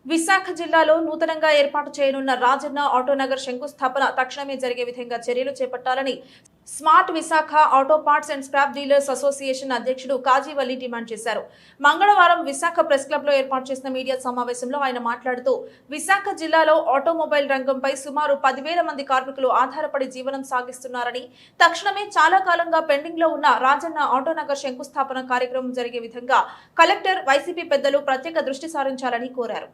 విశాఖ జిల్లాలో నూతనంగా ఏర్పాటు చేయనున్న రాజన్న ఆటోనగర్ శంకుస్థాపన తక్షణమే జరిగే విధంగా చర్యలు చేపట్టాలని smart Visakha auto parts and scrap dealers association అధ్యక్షుడు కాజీవల్లి డిమాండ్ చేశారు. మంగళవారం విశాఖ ప్రెస్ క్లబ్ లో ఏర్పాటు చేసిన మీడియా సమావేశంలో ఆయన మాట్లాడుతూ విశాఖ జిల్లాలో ఆటోమొబైల్ రంగంపై సుమారు 10,000 మంది కార్మికులు ఆధారపడి జీవనం సాగిస్తున్నారని, తక్షణమే చాలా కాలంగా పెండింగ్ లో ఉన్న రాజన్న ఆటోనగర్ శంకుస్థాపన కార్యక్రమం జరిగే విధంగా కలెక్టర్, వైసీపీ పెద్దలు ప్రత్యేక దృష్టి సారించాలని కోరారు.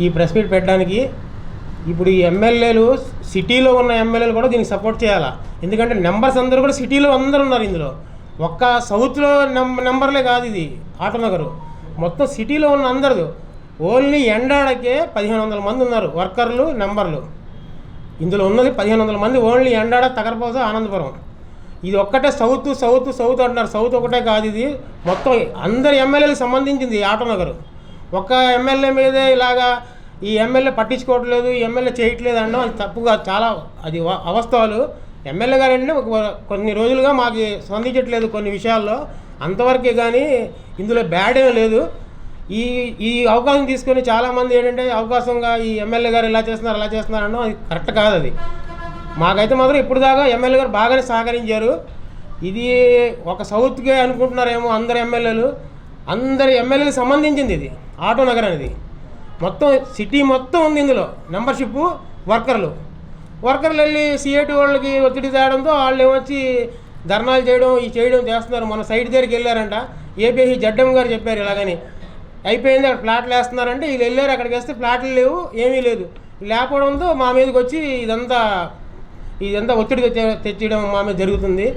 ఈ ప్రెస్ మీట్ పెట్టడానికి ఇప్పుడు ఈ ఎమ్మెల్యేలు, సిటీలో ఉన్న ఎమ్మెల్యేలు కూడా దీనికి సపోర్ట్ చేయాలా. ఎందుకంటే నెంబర్స్ అందరూ కూడా సిటీలో అందరూ ఉన్నారు. ఇందులో ఒక్క సౌత్లో నెంబర్లే కాదు, ఇది ఆటోనగరు మొత్తం సిటీలో ఉన్న అందరూ. ఓన్లీ ఎండాడకే 1,500 మంది ఉన్నారు వర్కర్లు, నెంబర్లు. ఇందులో ఉన్నది 1,500 మంది ఓన్లీ ఎండాడ, తగరపోస, ఆనందపురం. ఇది ఒక్కటే సౌత్ సౌత్ సౌత్ అంటున్నారు. సౌత్ ఒకటే కాదు, ఇది మొత్తం అందరి ఎమ్మెల్యేలకు సంబంధించింది ఈ ఆటోనగరు. ఒక్క ఎమ్మెల్యే మీదే ఇలాగా ఈ ఎమ్మెల్యే పట్టించుకోవట్లేదు, ఈ ఎమ్మెల్యే చేయట్లేదు అనడం అది తప్పుగా, చాలా అది అవాస్తవాలు. ఎమ్మెల్యే గారు అంటే కొన్ని రోజులుగా మాకు స్పందించట్లేదు కొన్ని విషయాల్లో, అంతవరకే కానీ ఇందులో బ్యాడ్ ఏం లేదు. ఈ అవకాశం తీసుకొని చాలామంది ఏంటంటే అవకాశంగా ఈ ఎమ్మెల్యే గారు ఇలా చేస్తున్నారు అలా చేస్తున్నారు అనడం అది కరెక్ట్ కాదు. అది మాకైతే మాత్రం ఇప్పుడు దాకా ఎమ్మెల్యే గారు బాగానే సహకరించారు. ఇది ఒక సౌత్కే అనుకుంటున్నారేమో అందరు ఎమ్మెల్యేలకు సంబంధించింది ఇది ఆటోనగర్ అనేది. మొత్తం సిటీ మొత్తం ఉంది ఇందులో. మెంబర్షిప్, వర్కర్లు వెళ్ళి సిఐటి వాళ్ళకి ఒత్తిడి తేయడంతో వాళ్ళు ఏమొచ్చి ధర్నాలు చేయడం చేస్తున్నారు. మన సైట్ దగ్గరికి వెళ్ళారంట. ఏపీఐ జడ్ఎం గారు చెప్పారు ఇలాగని. అయిపోయింది, అక్కడ ఫ్లాట్లు వేస్తున్నారంటే వీళ్ళు వెళ్ళారు. అక్కడికి వేస్తే ఫ్లాట్లు లేవు, ఏమీ లేదు. లేకపోవడంతో మా మీదకి వచ్చి ఇదంతా ఒత్తిడి తెచ్చడం మా మీద జరుగుతుంది.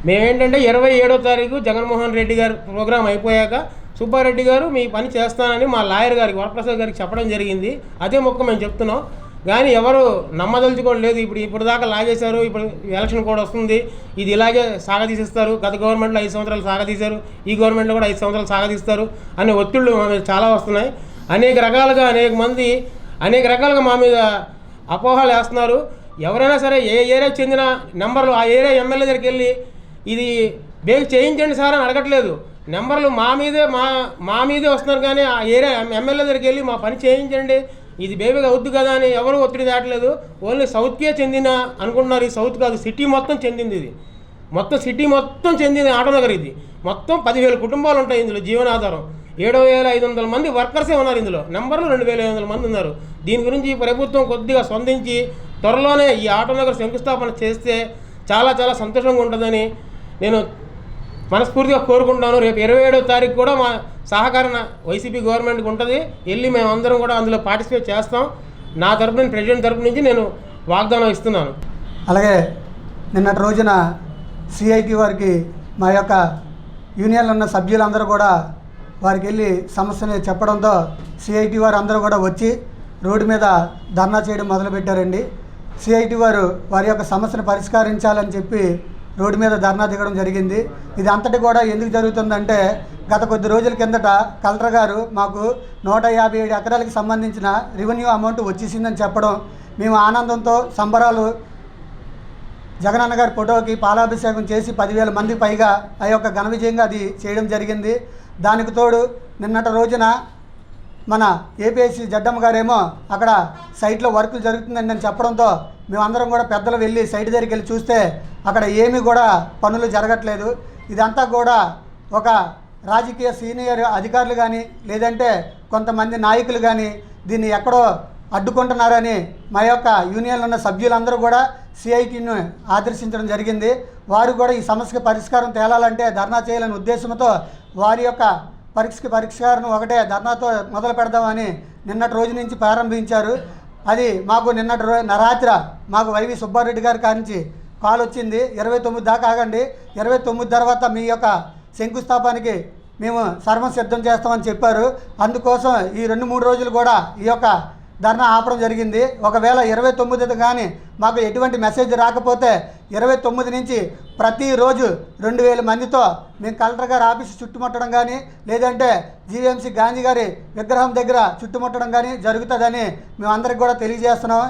మేమేంటంటే 27వ తారీఖు జగన్మోహన్ రెడ్డి గారు ప్రోగ్రాం అయిపోయాక సుబ్బారెడ్డి గారు మీ పని చేస్తానని మా లాయర్ గారికి, వరప్రసాద్ గారికి చెప్పడం జరిగింది. అదే మొక్క మేము చెప్తున్నాం. కానీ ఎవరు నమ్మదలుచుకోవడం లేదు. ఇప్పుడు దాకా లాగేశారు. ఇప్పుడు ఎలక్షన్ కూడా వస్తుంది, ఇది ఇలాగే సాగదీసిస్తారు. గత గవర్నమెంట్లో 5 సంవత్సరాలు సాగదీశారు, ఈ గవర్నమెంట్లో కూడా 5 సంవత్సరాలు సాగదీస్తారు అనే ఒత్తిళ్ళు మా మీద చాలా వస్తున్నాయి. అనేక రకాలుగా మా మీద అపోహలు వేస్తున్నారు. ఎవరైనా సరే ఏ ఏరియా చెందిన నెంబర్లు ఆ ఏరియా ఎమ్మెల్యే దగ్గరికి వెళ్ళి ఇది బేగ్ చేయించండి సార్ అని అడగట్లేదు. నెంబర్లు మా మీదే వస్తున్నారు. కానీ ఆ ఏరియా ఎమ్మెల్యే దగ్గరికి వెళ్ళి మా పని చేయించండి, ఇది బేబీగా అవుద్దు కదా అని ఎవరు ఒత్తిడి దాటలేదు. ఓన్లీ సౌత్కే చెందిన అనుకుంటున్నారు. ఈ సౌత్ కాదు, సిటీ మొత్తం చెందింది. ఇది మొత్తం సిటీ మొత్తం చెందింది ఆటోనగర్. ఇది మొత్తం 10,000 కుటుంబాలు ఉంటాయి ఇందులో. జీవనాధారం 7,500 మంది వర్కర్సే ఉన్నారు ఇందులో. నెంబర్లు 2,500 మంది ఉన్నారు. దీని గురించి ప్రభుత్వం కొద్దిగా స్పందించి త్వరలోనే ఈ ఆటోనగర్ శంకుస్థాపన చేస్తే చాలా చాలా సంతోషంగా ఉంటుందని నేను మనస్ఫూర్తిగా కోరుకుంటున్నాను. రేపు 27వ తారీఖు కూడా మా సహకారం వైసీపీ గవర్నమెంట్కి ఉంటుంది. వెళ్ళి మేమందరం కూడా అందులో పార్టిసిపేట్ చేస్తాం. నా తరపున, ప్రెసిడెంట్ తరపు నుంచి నేను వాగ్దానం ఇస్తున్నాను. అలాగే నిన్నటి రోజున సిఐటి వారికి మా యొక్క యూనియన్లో ఉన్న సభ్యులందరూ కూడా వారికి వెళ్ళి సమస్యని చెప్పడంతో సిఐటి వారు అందరూ కూడా వచ్చి రోడ్డు మీద ధర్నా చేయడం మొదలుపెట్టారండి. సిఐటి వారు వారి యొక్క సమస్యను పరిష్కరించాలని చెప్పి రోడ్డు మీద ధర్నా దిగడం జరిగింది. ఇది అంతటి కూడా ఎందుకు జరుగుతుందంటే, గత కొద్ది రోజుల కిందట కలెక్టర్ గారు మాకు 157 ఎకరాలకు సంబంధించిన రెవెన్యూ అమౌంట్ వచ్చేసిందని చెప్పడం, మేము ఆనందంతో సంబరాలు జగనన్న గారి ఫోటోకి పాలాభిషేకం చేసి 10,000 మంది పైగా ఆ యొక్క ఘన విజయంగా అది చేయడం జరిగింది. దానికి తోడు నిన్నటి రోజున మన ఏపీఐసి జడ్డమ్మ గారేమో అక్కడ సైట్లో వర్కులు జరుగుతుందని నేను చెప్పడంతో మేమందరం కూడా పెద్దలు వెళ్ళి సైట్ దగ్గరికి వెళ్ళి చూస్తే అక్కడ ఏమీ కూడా పనులు జరగట్లేదు. ఇదంతా కూడా ఒక రాజకీయ సీనియర్ అధికారులు కానీ లేదంటే కొంతమంది నాయకులు కానీ దీన్ని ఎక్కడో అడ్డుకుంటున్నారని మా యొక్క యూనియన్లో ఉన్న సభ్యులందరూ కూడా సిఐటిని ఆదర్శించడం జరిగింది. వారు కూడా ఈ సమస్యకు పరిష్కారం తేలాలంటే ధర్నా చేయాలనే ఉద్దేశంతో వారి యొక్క పరిష్కారం ఒకటే ధర్నాతో మొదలు పెడదామని నిన్నటి రోజు నుంచి ప్రారంభించారు. అది మాకు నిన్నటి రాత్రి మాకు వైవి సుబ్బారెడ్డి గారి కానించి కాల్ వచ్చింది. 29 దాకా ఆగండి, 29 తర్వాత మీ యొక్క శంకుస్థాపనకి మేము సర్వం సిద్ధం చేస్తామని చెప్పారు. అందుకోసం ఈ 2-3 రోజులు కూడా ఈ యొక్క ధర్నా ఆపడం జరిగింది. ఒకవేళ 29 కానీ మాకు ఎటువంటి మెసేజ్ రాకపోతే 29 నుంచి ప్రతిరోజు 2000 మందితో మేము కలెక్టర్ గారి ఆఫీస్ చుట్టుముట్టడం కానీ లేదంటే జీవీఎంసీ గాంధీ గారి విగ్రహం దగ్గర చుట్టుముట్టడం కానీ జరుగుతుందని మేము అందరికి కూడా తెలియజేస్తున్నాం.